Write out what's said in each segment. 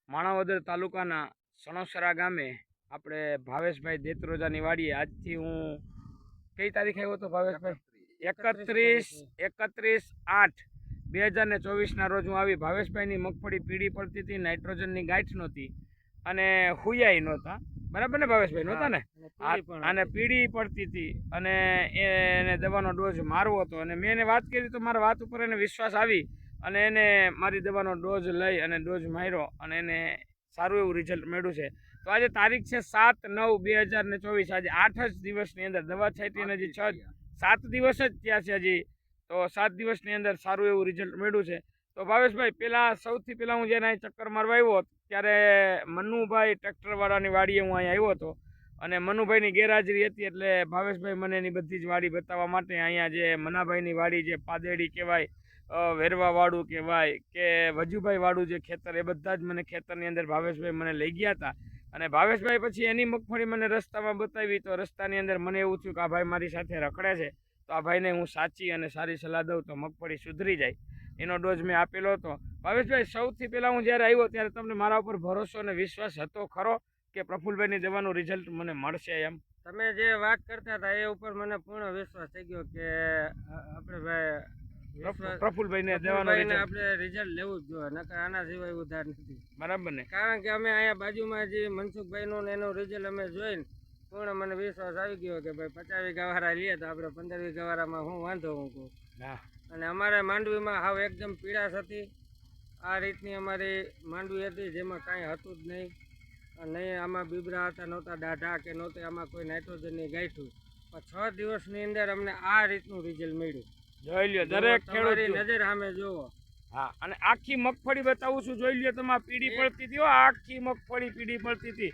માણાવદર તાલુકાના સણોસરા ગામે આપણે ભાવેશભાઈ દેત્રોજાની વાડીએ આજથી હું કઈ તારીખ આવ્યો હતો ભાવેશભાઈ 31/8/2024 રોજ હું આવી. ભાવેશભાઈની મગફળી પીળી પડતી હતી, નાઇટ્રોજનની ગાંઠ નહોતી અને હુયાઈ નહોતા. બરાબર ને ભાવેશભાઈ? નહોતા ને? અને પીળી પડતી હતી અને એને દવાનો ડોઝ મારવો હતો અને મેં એને વાત કરી તો મારા વાત ઉપર એને વિશ્વાસ આવી અને એને મારી દવાનો ડોઝ લઈ અને ડોઝ માર્યો અને એને સારું એવું રિઝલ્ટ મળ્યું છે. તો આજે તારીખ છે 7/9/2024. આજે 8 જ દિવસની અંદર દવા છાંટી અને હજી 7 દિવસ જ થયા છે હજી. તો 7 દિવસની અંદર સારું એવું રિઝલ્ટ મળ્યું છે. તો ભાવેશભાઈ, સૌથી પહેલાં હું જ્યારે અહીં ચક્કર મારવા આવ્યો ત્યારે મનુભાઈ ટ્રેક્ટરવાળાની વાડીએ હું અહીં આવ્યો હતો અને મનુભાઈની ગેરહાજરી હતી એટલે ભાવેશભાઈ મને એની બધી જ વાડી બતાવવા માટે અહીંયા જે મનાભાઈની વાડી જે પાદેડી કહેવાય, વેરવાવાળું કહેવાય કે વજુભાઈ વાળું જે ખેતર, એ બધા જ મને ખેતરની અંદર ભાવેશભાઈ મને લઈ ગયા હતા. અને ભાવેશભાઈ પછી એની મગફળી મને રસ્તામાં બતાવી તો રસ્તાની અંદર મને એવું થયું કે આ ભાઈ મારી સાથે રખડે છે, તો આ ભાઈને હું સાચી અને સારી સલાહ દઉં તો મગફળી સુધરી જાય. એનો ડોઝ મેં આપેલો હતો. ભાવેશભાઈ, સૌથી પહેલાં હું જ્યારે આવ્યો ત્યારે તમને મારા ઉપર ભરોસો અને વિશ્વાસ હતો ખરો કે પ્રફુલભાઈની દવાનું રિઝલ્ટ મને મળશે? એમ તમે જે વાત કરતા હતા એ ઉપર મને પૂર્ણ વિશ્વાસ થઈ ગયો કે આપણે ભાઈ પ્રફુલભાઈને દવાનું આપણે રિઝલ્ટ લેવું જ જોઈએ, નકર આના સિવાય ઉધાર નથી. બરાબર ને? કારણ કે અમે અહીંયા બાજુમાં જે મનસુખભાઈનું એનું રિઝલ્ટ અમે જોઈને પૂર્ણ મને વિશ્વાસ આવી ગયો કે ભાઈ 50 વીઘા વાળા લઈએ તો આપણે 15 વીઘા વાળામાં હું વાંધો હું કહું. અને અમારે માંડવીમાં હાવ એકદમ પીળાશ હતી. આ રીતની અમારી માંડવી હતી જેમાં કાંઈ હતું જ નહીં. નહીં આમાં બીબરા હતા, નહોતા દાઢા કે નહોતી આમાં કોઈ નાઇટ્રોજનની ગાંઠું. પણ 6 દિવસની અંદર અમને આ રીતનું રિઝલ્ટ મળ્યું. જોઈ લ્યો દરેક ખેડૂત નજર સામે જોવો. હા, અને આખી મગફળી બતાવું છું, જોઈ લ્યો તમે. પીળી પડતી હતી, આખી મગફળી પીળી પડતી હતી.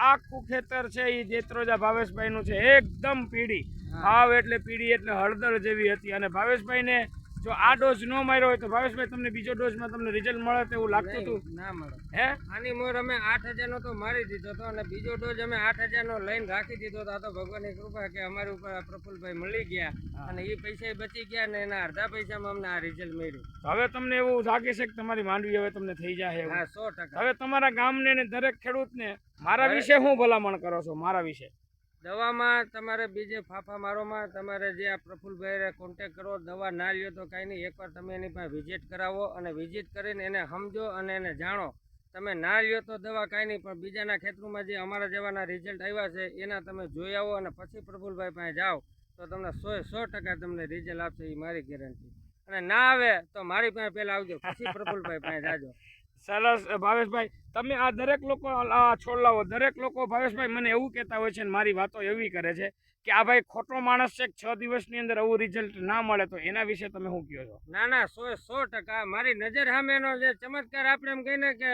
આખું ખેતર છે એ દેત્રોજા ભાવેશભાઈ નું છે, એકદમ પીળી. હાવ એટલે પીળી એટલે હળદર જેવી હતી. અને ભાવેશભાઈને જો આ ડોઝ ન માર્યો હોય તો ભાવેશભાઈ તમને બીજો ડોઝમાં તમને રિઝલ્ટ મળે તો એવું લાગતું હતું? ના મળે. હે, આની મોર અમે 8000 નો તો મારી દીધો હતો અને બીજો ડોઝ અમે 8000 નો લઈને રાખી દીધો હતો. આ તો ભગવાનની કૃપા કે અમારી ઉપર પ્રફુલભાઈ મળી ગયા અને એ પૈસા બચી ગયા ને એના અડધા પૈસામાં અમને આ રિઝલ્ટ મળ્યું. હવે તમને એવું લાગે છે કે તમારી માંડવી હવે તમને થઈ જાય? હા, 100%. હવે તમારા ગામને ને દરેક ખેડૂતને મારા વિશે શું ભલામણ કરો છો? મારા વિશે દવામાં તમારે બીજે ફાફા મારોમાં તમારે જે આ પ્રફુલભાઈ કોન્ટેક કરો. દવા ના લ્યો તો કાંઈ નહીં, એકવાર તમે એની પાસે વિઝિટ કરાવો અને વિઝિટ કરીને એને સમજો અને એને જાણો. તમે ના લ્યો તો દવા કાંઈ નહીં, પણ બીજાના ખેતરોમાં જે અમારા જેવાના રિઝલ્ટ આવ્યા છે એના તમે જોઈ આવો અને પછી પ્રફુલભાઈ પાસે જાઓ તો તમને 100% તમને રિઝલ્ટ આપશે, એ મારી ગેરંટી. અને ના આવે તો મારી પાસે પહેલાં આવજો, પછી પ્રફુલભાઈ પાસે જાજો. સરસ ભાવેશભાઈ, તમે આ દરેક લોકો છોડ લાવો. દરેક લોકો ભાવેશભાઈ મને એવું કહેતા હોય છે ને મારી વાતો એવી કરે છે કે આ ભાઈ ખોટો માણસ છે, 6 દિવસની અંદર આવું રિઝલ્ટ ના મળે, તો એના વિશે તમે શું કહો છો? ના ના, 100% મારી નજર સામેનો જે ચમત્કાર આપણે એમ કહીને કે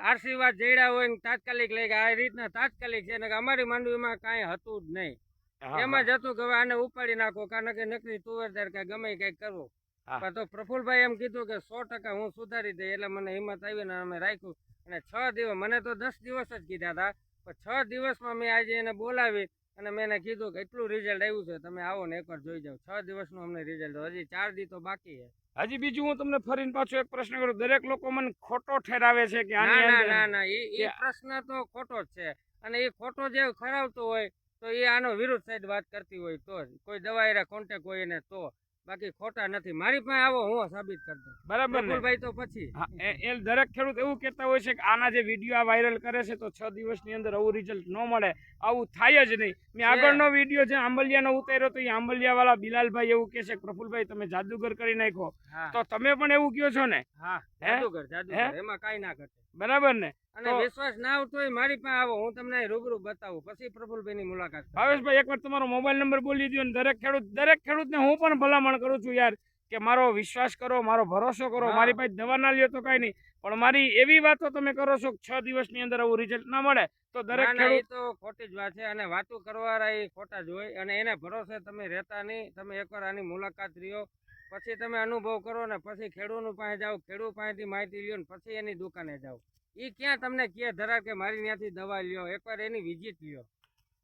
આશીર્વાદ જડ્યા હોય ને તાત્કાલિક લઈ ગયા, આ રીતના તાત્કાલિક છે ને. અમારી માંડવીમાં કાંઈ હતું જ નહીં. એમ જ હતું કે હવે આને ઉપાડી નાખો, કારણ કે નકરી તુવેરદાર કે ગમે કંઈક કરવું. પણ તો પ્રફુલભાઈ એમ કીધું કે 100% હું સુધારી દઈ, એટલે મને હિંમત આવી ને અમે રાખ્યું. અને 6 દિવસ, મને તો 10 દિવસ જ કીધા હતા, પણ 6 દિવસમાં મેં આજે એને બોલાવી અને મેં એને કીધું કે એટલું રિઝલ્ટ આવ્યું છે, તમે આવો ને એકવાર જોઈ જાઓ. 6 દિવસનું અમને રિઝલ્ટ, હજી 4 દી તો બાકી છે. હજી બીજું હું તમને ફરીને પાછો એક પ્રશ્ન કરું. દરેક લોકો મને ખોટો ઠેરાવે છે કે ના, એ પ્રશ્ન તો ખોટો જ છે. અને એ ખોટો જે ખરાવતો હોય તો એ આનો વિરુદ્ધ સાઈડ વાત કરતી હોય તો જ કોઈ દવા એરા કોન્ટેક્ટ હોય એને તો, બાકી ખોટા નથી. મારી પાસે આવો, હું સાબિત કરતો. બરાબર ને? ભાઈ તો પછી એ દરેક ખેડૂત એવું કહેતા હોય છે કે આના જે વિડીયો વાયરલ કરે છે તો 6 દિવસની અંદર આવું રિઝલ્ટ ન મળે, આવું થાય જ નહીં. મેં આગળનો વિડીયો જે આંબલિયાનો ઉતાર્યો તો એ આંબલિયા વાળા બિલાલભાઈ એવું કહે છે કે પ્રફુલભાઈ તમે જાદુગર કરી નાખો, તો તમે પણ એવું કહો છો ને? હા, જાદુગર એમાં કાંઈ ના ઘટે. બરાબર ને? અને વિશ્વાસ ના આવતો હોય મારી પાસે આવો, હું તમને રૂબરૂ બતાવું, પછી પ્રફુલભાઈ ની મુલાકાત. ભાવેશભાઈ, એકવાર તમારો મોબાઈલ નંબર બોલી દો. દરેક ખેડૂતને હું પણ ભલામણ કરું છું યાર કે મારો વિશ્વાસ કરો, મારો ભરોસો કરો. મારી પાસે દવા ના લ્યો તો કઈ નહીં, પણ મારી એવી વાતો તમે કરો છો કે 6 દિવસની અંદર આવું રિઝલ્ટ ના મળે તો દરેક ખેડૂત તો ખોટી જ વાત છે. અને વાતો કરવાવાળા એ ખોટા જ હોય અને એને ભરોસે તમે રહેતા નહીં. તમે એકવાર આની મુલાકાત લ્યો, પછી તમે અનુભવ કરો ને પછી ખેડૂત પાસે જાઓ, ખેડૂત પાસેથી માહિતી લ્યો ને પછી એની દુકાને જાઓ. એ ક્યાં તમને કે ધરા કે મારી ત્યાંથી દવા લ્યો, એકવાર એની વિઝિટ લ્યો.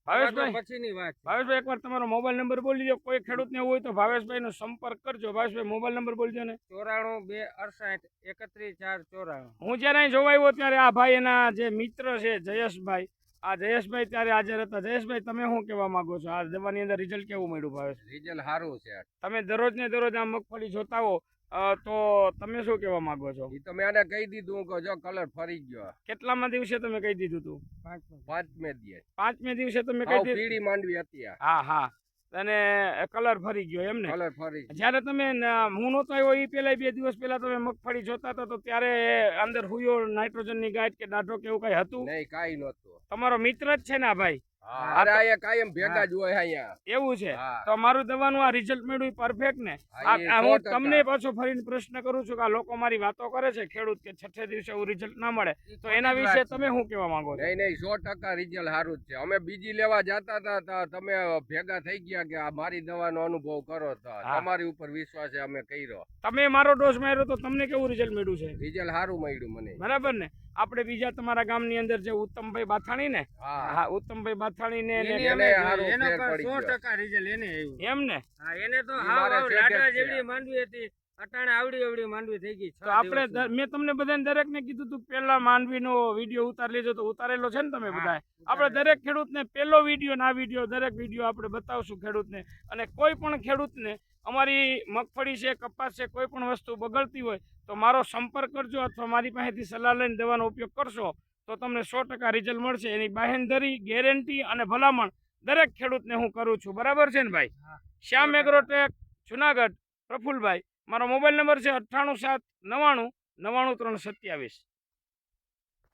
ભાવેશભાઈ પછીની વાત છે. ભાવેશભાઈ એકવાર તમારો મોબાઈલ નંબર બોલી દો. કોઈ ખેડૂતને એવું હોય તો ભાવેશભાઈનો સંપર્ક કરજો. ભાવેશભાઈ મોબાઈલ નંબર બોલજો ને. 94 268 31 4 94. હું જ્યારે અહીં જોવા આવ્યો ત્યારે આ ભાઈ એના જે મિત્ર છે જયેશભાઈ, આ જયેશભાઈ ત્યારે હાજર હતા. જયેશભાઈ, તમે શું કહેવા માંગો છો? આ દવાની અંદર રિઝલ્ટ કેવું મળ્યું ભાવેશ? રિઝલ્ટ સારું છે. તમે દરરોજ ને દરરોજ આ મગફળી જોતા હો તો તમે શું કહેવા માંગો છો? ઈ તો મેં એને કહી દીધું કે જો કલર ફરી ગયો. કેટલામાં દિવસે તમે કહી દીધું હતું? 5મે દિવસે. 5મે દિવસે તમે કહી હાવ દીધું? પીળી માંડવી હતી આ. હા હા, અને કલર ફરી ગયો એમ ને? કલર ફરી ગયો. જ્યારે તમે હું નહોતો આવ્યો એ પહેલા 2 દિવસ પહેલા તમે મગફળી જોતા હતા તો ત્યારે અંદર હુયો નાઇટ્રોજનની ગાંઠ કે દાઢો કે એવું કઈ હતું? નહીં, કાંઈ નહોતું. તમારો મિત્ર જ છે ને આ ભાઈ? હા, અરે આયા કાયમ ભેગા જ હોય અહીંયા. એવું છે? હા. તો મારું દવાનું આ રિઝલ્ટ મળ્યું પરફેક્ટ ને? હા, એ હું 100%. તમને પાછો ફરીને પ્રશ્ન કરું છું કે આ લોકો મારી વાતો કરે છે ખેડૂત કે 6 દિવસે એવું રિઝલ્ટ ના મળે, તો એના વિશે તમે શું કહેવા માંગો છો? નહીં નહીં, 100% રિઝલ્ટ સારું જ છે. અમે બીજી લેવા જતા હતા તો તમે ભેગા થઈ ગયા કે આ મારી દવાનો અનુભવ કરો તો હા. તમારી ઉપર વિશ્વાસ છે, અમે કર્યો. તમે મારો ડોઝ માર્યો તો તમને કેવું રિઝલ્ટ મળ્યું છે? રિઝલ્ટ સારું મળ્યું મને. બરાબર ને? આપણે બીજા તમારા ગામની અંદર જે ઉત્તમભાઈ બાથાણી ને, હા, હા ઉત્તમભાઈ બાથાણી ને એની એને અમે હારું જોયું. એનો ફેર પણ પડી ગયો. 100% રિઝલ્ટ એને આવ્યું. એમ ને? હા, એને તો ઈ હાવ મારા હાવ શેઠ જ લાડવા છે. જેવડી માંડવી હતી. અટાણે આવડી માંડવી થઈ ગઈ. તો આપણે મેં તમને બધાને દરેકને કીધું તું પેલા માંડવીનો વિડીયો ઉતારી લેજો, તો ઉતારેલો છે ને તમે બધા? આપણે દરેક ખેડૂતને પેલો વિડીયો ના વિડીયો દરેક વિડીયો આપણે બતાવશું ખેડૂતને. અને કોઈ પણ ખેડૂતને અમારી મગફળી છે, કપાસ છે, કોઈ પણ વસ્તુ બગડતી હોય તો મારો સંપર્ક કરજો અથવા મારી પાસેથી સલાહ લઈને દવાનો ઉપયોગ કરશો તો તમને 100% રિઝલ્ટ મળશે. એની બાહેંધરી, ગેરંટી અને ભલામણ દરેક ખેડૂતને હું કરું છું. બરાબર છે ને ભાઈ? હા. શ્યામ એગ્રોટેક જુનાગઢ, પ્રફુલભાઈ. મારો મોબાઈલ નંબર છે 98 7 99 99 327.